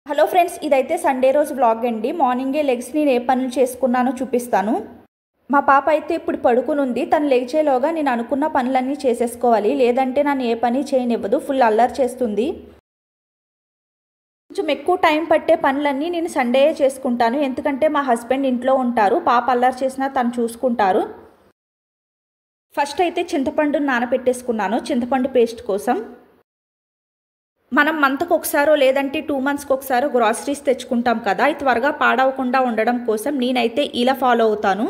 Hello friends, ఇదైతే Sunday రోజు vlog అండి. మార్నింగే లెగ్స్ నేను ఏ పనులు చేసుకున్నానో చూపిస్తాను. మా పాప అయితే ఇప్పుడు పడుకునుంది. తను లేచేలోగా నేను అనుకున్న పనులన్నీ చేసేసుకోవాలి, లేదంటే నన్ను ఏ పని చేయనివ్వదు. ఫుల్ అల్లరి చేస్తుంది. కొంచెం ఎక్కువ టైం పట్టే పనులన్నీ నేను సండే చేసుకుంటాను, ఎందుకంటే మా హస్బెండ్ ఇంట్లో ఉంటారు. పాప అల్లరి చేసినా తను చూసుకుంటారు. ఫస్ట్ అయితే చింతపండు నానబెట్టేసుకున్నాను, చింతపండు పేస్ట్ కోసం. మనం మంత్కి ఒకసారో లేదంటే 2 మంత్స్కి ఒకసారో గ్రాసరీస్ తెచ్చుకుంటాం కదా, ఇది త్వరగా పాడవకుండా ఉండడం కోసం నేనైతే ఇలా ఫాలో అవుతాను.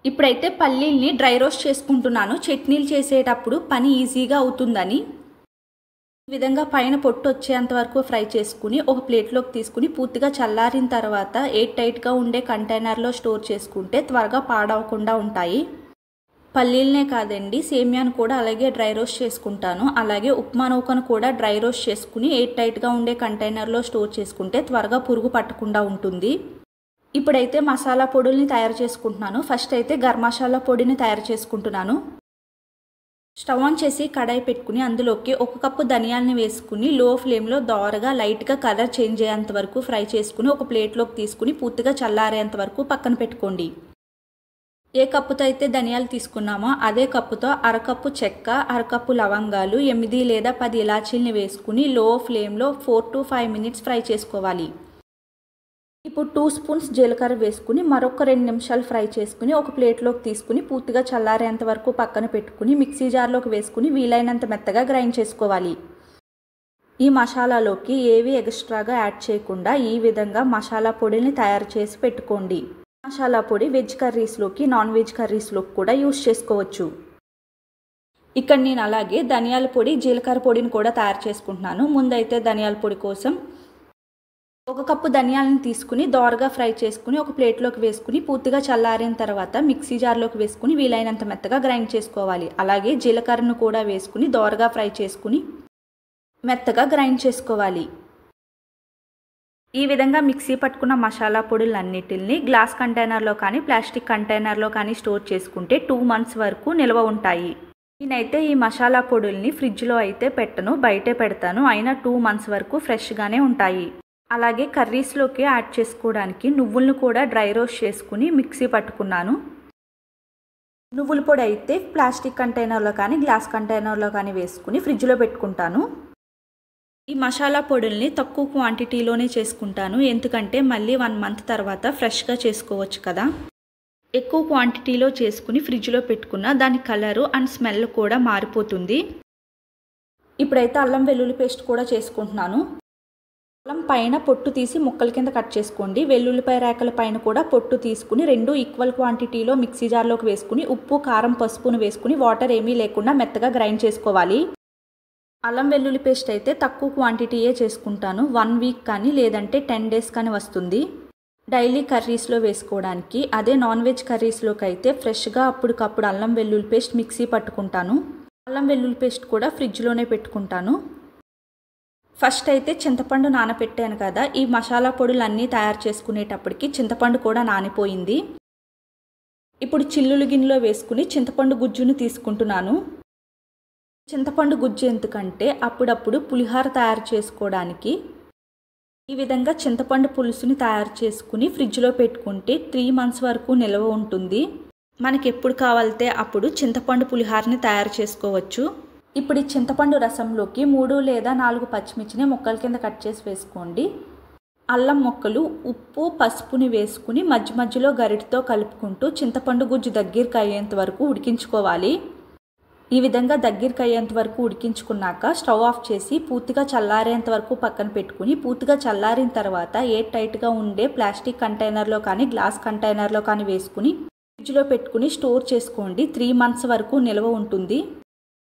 ఇప్పుడైతే పల్లీల్ని డ్రై రోస్ట్ చేసుకుంటున్నాను, చట్నీలు చేసేటప్పుడు పని ఈజీగా అవుతుందని. ఈ విధంగా పైన పొట్టు వచ్చేంత వరకు ఫ్రై చేసుకుని ఒక ప్లేట్లోకి తీసుకుని పూర్తిగా చల్లారిన తర్వాత ఎయిర్ టైట్గా ఉండే కంటైనర్లో స్టోర్ చేసుకుంటే త్వరగా పాడవకుండా ఉంటాయి. పల్లీలనే కాదండి, సేమియాను కూడా అలాగే డ్రై రోస్ట్ చేసుకుంటాను. అలాగే ఉప్మా నూకను కూడా డ్రై రోస్ట్ చేసుకుని ఎయిర్ టైట్గా ఉండే కంటైనర్లో స్టోర్ చేసుకుంటే త్వరగా పురుగు పట్టకుండా ఉంటుంది. ఇప్పుడైతే మసాలా పొడుల్ని తయారు చేసుకుంటున్నాను. ఫస్ట్ అయితే గరం మసాలా పొడిని తయారు చేసుకుంటున్నాను. స్టవ్ ఆన్ చేసి కడాయి పెట్టుకుని అందులోకి 1 కప్పు ధనియాలని వేసుకుని లో ఫ్లేమ్లో దోరగా లైట్గా కలర్ చేంజ్ అయ్యేంత వరకు ఫ్రై చేసుకుని ఒక ప్లేట్లోకి తీసుకుని పూర్తిగా చల్లారేంత వరకు పక్కన పెట్టుకోండి. ఏ కప్పుతో అయితే ధనియాలు తీసుకున్నామో అదే కప్పుతో అరకప్పు చెక్క, అరకప్పు లవంగాలు, 8 లేదా 10 ఇలాచీల్ని వేసుకుని లో ఫ్లేమ్లో 4 to 5 మినిట్స్ ఫ్రై చేసుకోవాలి. ఇప్పుడు 2 స్పూన్స్ జీలకర్ర వేసుకుని మరొక 2 నిమిషాలు ఫ్రై చేసుకుని ఒక ప్లేట్లోకి తీసుకుని పూర్తిగా చల్లారేంత వరకు పక్కన పెట్టుకుని మిక్సీ జార్లోకి వేసుకుని వీలైనంత మెత్తగా గ్రైండ్ చేసుకోవాలి. ఈ మసాలాలోకి ఏవి ఎక్స్ట్రాగా యాడ్ చేయకుండా ఈ విధంగా మసాలా పొడిని తయారు చేసి పెట్టుకోండి. మసాలా పొడి వెజ్ కర్రీస్లోకి, నాన్ వెజ్ కర్రీస్లోకి కూడా యూస్ చేసుకోవచ్చు. ఇక్కడ నేను అలాగే ధనియాల పొడి, జీలకర్ర పొడిని కూడా తయారు చేసుకుంటున్నాను. ముందైతే ధనియాల పొడి కోసం 1 కప్పు ధనియాలను తీసుకుని దోరగా ఫ్రై చేసుకుని ఒక ప్లేట్లోకి వేసుకుని పూర్తిగా చల్లారిన తర్వాత మిక్సీ జార్లోకి వేసుకుని వీలైనంత మెత్తగా గ్రైండ్ చేసుకోవాలి. అలాగే జీలకర్రను కూడా వేసుకుని దోరగా ఫ్రై చేసుకుని మెత్తగా గ్రైండ్ చేసుకోవాలి. ఈ విధంగా మిక్సీ పట్టుకున్న మసాలా పొడులన్నిటిని గ్లాస్ కంటైనర్లో కానీ ప్లాస్టిక్ కంటైనర్లో కానీ స్టోర్ చేసుకుంటే 2 మంత్స్ వరకు నిల్వ ఉంటాయి. నేనైతే ఈ మసాలా పొడుల్ని ఫ్రిడ్జ్లో అయితే పెట్టను, బయటే పెడతాను. అయినా 2 మంత్స్ వరకు ఫ్రెష్గానే ఉంటాయి. అలాగే కర్రీస్లోకి యాడ్ చేసుకోవడానికి నువ్వులను కూడా డ్రై రోస్ట్ చేసుకుని మిక్సీ పట్టుకున్నాను. నువ్వుల పొడి అయితే ప్లాస్టిక్ కంటైనర్లో కానీ గ్లాస్ కంటైనర్లో కానీ వేసుకుని ఫ్రిడ్జ్లో పెట్టుకుంటాను. ఈ మసాలా పొడుల్ని తక్కువ క్వాంటిటీలోనే చేసుకుంటాను, ఎందుకంటే మళ్ళీ 1 మంత్ తర్వాత ఫ్రెష్గా చేసుకోవచ్చు కదా. ఎక్కువ క్వాంటిటీలో చేసుకుని ఫ్రిడ్జ్లో పెట్టుకున్న దాని కలరు అండ్ స్మెల్ కూడా మారిపోతుంది. ఇప్పుడైతే అల్లం వెల్లుల్లి పేస్ట్ కూడా చేసుకుంటున్నాను. అల్లం పైన పొట్టు తీసి ముక్కల కింద కట్ చేసుకోండి. వెల్లుల్లిపాయ రేకల పైన కూడా పొట్టు తీసుకుని 2 ఈక్వల్ క్వాంటిటీలో మిక్సీ జార్లోకి వేసుకుని ఉప్పు, కారం, పసుపును వేసుకుని వాటర్ ఏమీ లేకుండా మెత్తగా గ్రైండ్ చేసుకోవాలి. అల్లం వెల్లుల్లి పేస్ట్ అయితే తక్కువ క్వాంటిటీయే చేసుకుంటాను. 1 వీక్ కానీ లేదంటే 10 డేస్ కానీ వస్తుంది డైలీ కర్రీస్లో వేసుకోవడానికి. అదే నాన్ వెజ్ కర్రీస్లోకి అయితే ఫ్రెష్గా అప్పటికప్పుడు అల్లం వెల్లుల్లి పేస్ట్ మిక్సీ పట్టుకుంటాను. అల్లం వెల్లుల్లి పేస్ట్ కూడా ఫ్రిడ్జ్లోనే పెట్టుకుంటాను. ఫస్ట్ అయితే చింతపండు నానబెట్టాను కదా, ఈ మసాలా పొడులన్నీ తయారు చేసుకునేటప్పటికి చింతపండు కూడా నానిపోయింది. ఇప్పుడు చిల్లులు గిన్నెలో వేసుకుని చింతపండు గుజ్జును తీసుకుంటున్నాను. చింతపండు గుజ్జు ఎందుకంటే అప్పుడప్పుడు పులిహోర తయారు చేసుకోవడానికి. ఈ విధంగా చింతపండు పులుసుని తయారు చేసుకుని ఫ్రిడ్జ్లో పెట్టుకుంటే 3 మంత్స్ వరకు నిల్వ ఉంటుంది. మనకి ఎప్పుడు కావాలితే అప్పుడు చింతపండు పులిహోరని తయారు చేసుకోవచ్చు. ఇప్పుడు ఈ చింతపండు రసంలోకి 3 లేదా 4 పచ్చిమిర్చిని ముక్కల కింద కట్ చేసి వేసుకోండి. అల్లం ముక్కలు, ఉప్పు, పసుపుని వేసుకుని మధ్య మధ్యలో గరిటతో కలుపుకుంటూ చింతపండు గుజ్జు దగ్గరికి అయ్యేంత వరకు ఉడికించుకోవాలి. ఈ విధంగా దగ్గరికి అయ్యేంత వరకు ఉడికించుకున్నాక స్టవ్ ఆఫ్ చేసి పూర్తిగా చల్లారేంత వరకు పక్కన పెట్టుకుని పూర్తిగా చల్లారిన తర్వాత ఎయిర్ టైట్గా ఉండే ప్లాస్టిక్ కంటైనర్లో కానీ గ్లాస్ కంటైనర్లో కానీ వేసుకుని ఫ్రిడ్జ్లో పెట్టుకుని స్టోర్ చేసుకోండి. 3 మంత్స్ వరకు నిల్వ ఉంటుంది.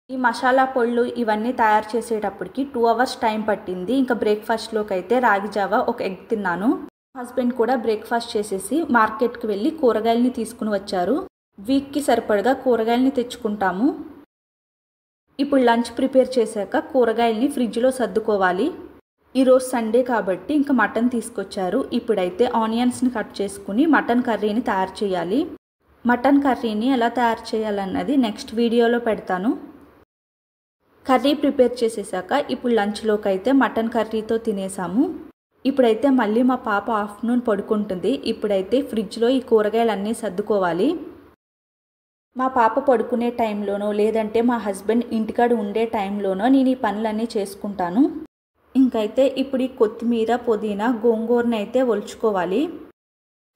ఈ మసాలా పొళ్ళు ఇవన్నీ తయారు చేసేటప్పటికి 2 అవర్స్ టైం పట్టింది. ఇంకా బ్రేక్ఫాస్ట్లోకి అయితే రాగి జావా, 1 ఎగ్ తిన్నాను. హస్బెండ్ కూడా బ్రేక్ఫాస్ట్ చేసేసి మార్కెట్కి వెళ్ళి కూరగాయలని తీసుకుని వచ్చారు. వీక్కి సరిపడగా కూరగాయలని తెచ్చుకుంటాము. ఇప్పుడు లంచ్ ప్రిపేర్ చేశాక కూరగాయల్ని ఫ్రిడ్జ్లో సర్దుకోవాలి. ఈరోజు సండే కాబట్టి ఇంకా మటన్ తీసుకొచ్చారు. ఇప్పుడైతే ఆనియన్స్ని కట్ చేసుకుని మటన్ కర్రీని తయారు చేయాలి. మటన్ కర్రీని ఎలా తయారు చేయాలన్నది నెక్స్ట్ వీడియోలో పెడతాను. కర్రీ ప్రిపేర్ చేసేసాక ఇప్పుడు లంచ్లోకి అయితే మటన్ కర్రీతో తినేసాము. ఇప్పుడైతే మళ్ళీ మా పాప ఆఫ్టర్నూన్ పడుకుంటుంది. ఇప్పుడైతే ఫ్రిడ్జ్లో ఈ కూరగాయలన్నీ సర్దుకోవాలి. మా పాప పడుకునే టైంలోనో లేదంటే మా హస్బెండ్ ఇంటికాడ ఉండే టైంలోనో నేను ఈ పనులన్నీ చేసుకుంటాను. ఇంకైతే ఇప్పుడు ఈ కొత్తిమీర, పుదీనా, గోంగూరని అయితే ఒలుచుకోవాలి.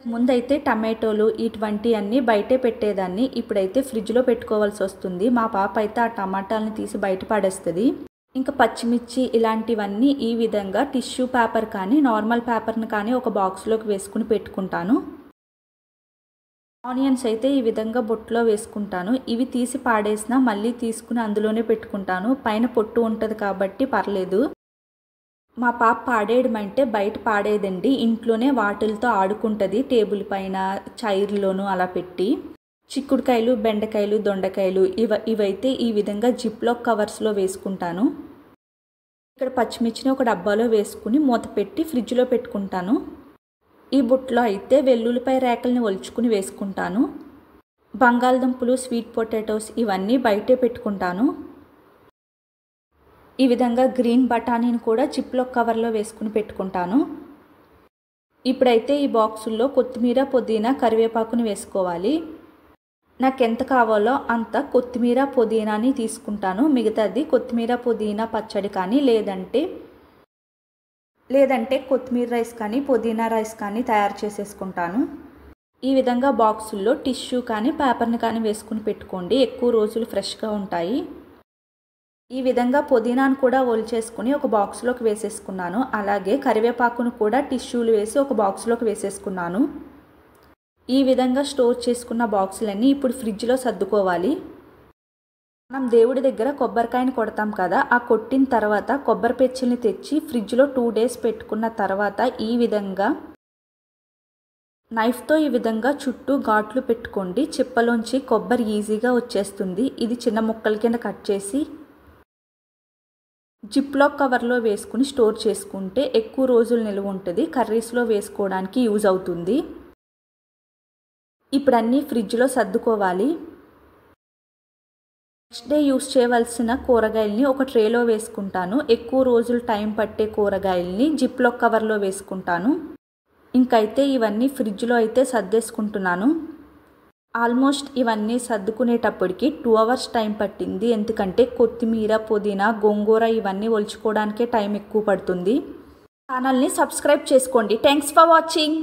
ముందైతే టమాటోలు ఇటువంటివన్నీ బయటే పెట్టేదాన్ని. ఇప్పుడైతే ఫ్రిడ్జ్లో పెట్టుకోవాల్సి వస్తుంది. మా పాప అయితే ఆ టమాటాలని తీసి బయట పడేస్తుంది. ఇంకా పచ్చిమిర్చి ఇలాంటివన్నీ ఈ విధంగా టిష్యూ పేపర్ కానీ నార్మల్ పేపర్ని కానీ ఒక బాక్స్లోకి వేసుకుని పెట్టుకుంటాను. ఆనియన్స్ అయితే ఈ విధంగా బొట్టులో వేసుకుంటాను. ఇవి తీసి పాడేసినా మళ్ళీ తీసుకుని అందులోనే పెట్టుకుంటాను. పైన పొట్టు ఉంటుంది కాబట్టి పర్లేదు. మా పాప పాడేయడం అంటే బయట పాడేదండి. ఇంట్లోనే వాటిలతో ఆడుకుంటుంది. టేబుల్ పైన చైర్లోనూ అలా పెట్టి. చిక్కుడుకాయలు, బెండకాయలు, దొండకాయలు ఇవైతే ఈ విధంగా జిప్లాక్ కవర్స్లో వేసుకుంటాను. ఇక్కడ పచ్చిమిర్చిని ఒక డబ్బాలో వేసుకుని మూత పెట్టి ఫ్రిడ్జ్లో పెట్టుకుంటాను. ఈ బుట్టలో అయితే వెల్లుల్లిపాయ రేకల్ని ఒలుచుకుని వేసుకుంటాను. బంగాళదుంపలు, స్వీట్ పొటాటోస్ ఇవన్నీ బయటే పెట్టుకుంటాను. ఈ విధంగా గ్రీన్ బఠానీని కూడా జిప్లాక్ కవర్లో వేసుకుని పెట్టుకుంటాను. ఇప్పుడైతే ఈ బాక్సుల్లో కొత్తిమీర, పుదీనా, కరివేపాకుని వేసుకోవాలి. నాకు ఎంత కావాలో అంత కొత్తిమీర, పుదీనాని తీసుకుంటాను. మిగతాది కొత్తిమీర, పుదీనా పచ్చడి కానీ లేదంటే కొత్తిమీర రైస్ కానీ పుదీనా రైస్ కానీ తయారు చేసేసుకుంటాను. ఈ విధంగా బాక్సుల్లో టిష్యూ కానీ పేపర్ని కానీ వేసుకుని పెట్టుకోండి. ఎక్కువ రోజులు ఫ్రెష్గా ఉంటాయి. ఈ విధంగా పుదీనాను కూడా ఒలిచేసుకుని ఒక బాక్స్లోకి వేసేసుకున్నాను. అలాగే కరివేపాకును కూడా టిష్యూలు వేసి ఒక బాక్స్లోకి వేసేసుకున్నాను. ఈ విధంగా స్టోర్ చేసుకున్న బాక్సులన్నీ ఇప్పుడు ఫ్రిడ్జ్లో సర్దుకోవాలి. మనం దేవుడి దగ్గర కొబ్బరికాయని కొడతాం కదా, ఆ కొట్టిన తర్వాత కొబ్బరి పెచ్చుల్ని తెచ్చి ఫ్రిడ్జ్లో 2 days పెట్టుకున్న తర్వాత ఈ విధంగా నైఫ్తో ఈ విధంగా చుట్టూ ఘాట్లు పెట్టుకోండి. చిప్పలోంచి కొబ్బరి ఈజీగా వచ్చేస్తుంది. ఇది చిన్న ముక్కల కింద కట్ చేసి జిప్లాక్ కవర్లో వేసుకుని స్టోర్ చేసుకుంటే ఎక్కువ రోజులు నిల్వ ఉంటుంది. కర్రీస్లో వేసుకోవడానికి యూజ్ అవుతుంది. ఇప్పుడు అన్నీ ఫ్రిడ్జ్లో సర్దుకోవాలి. నెక్స్ట్ డే యూస్ చేయవలసిన కూరగాయల్ని ఒక ట్రేలో వేసుకుంటాను. ఎక్కువ రోజులు టైం పట్టే కూరగాయల్ని జిప్లాక్ కవర్లో వేసుకుంటాను. ఇంకైతే ఇవన్నీ ఫ్రిడ్జ్లో అయితే సర్దేసుకుంటున్నాను. ఆల్మోస్ట్ ఇవన్నీ సర్దుకునేటప్పటికి 2 hours టైం పట్టింది. ఎందుకంటే కొత్తిమీర, పుదీనా, గోంగూర ఇవన్నీ ఒలుచుకోవడానికే టైం ఎక్కువ పడుతుంది. ఛానల్ని సబ్స్క్రైబ్ చేసుకోండి. Thanks for watching.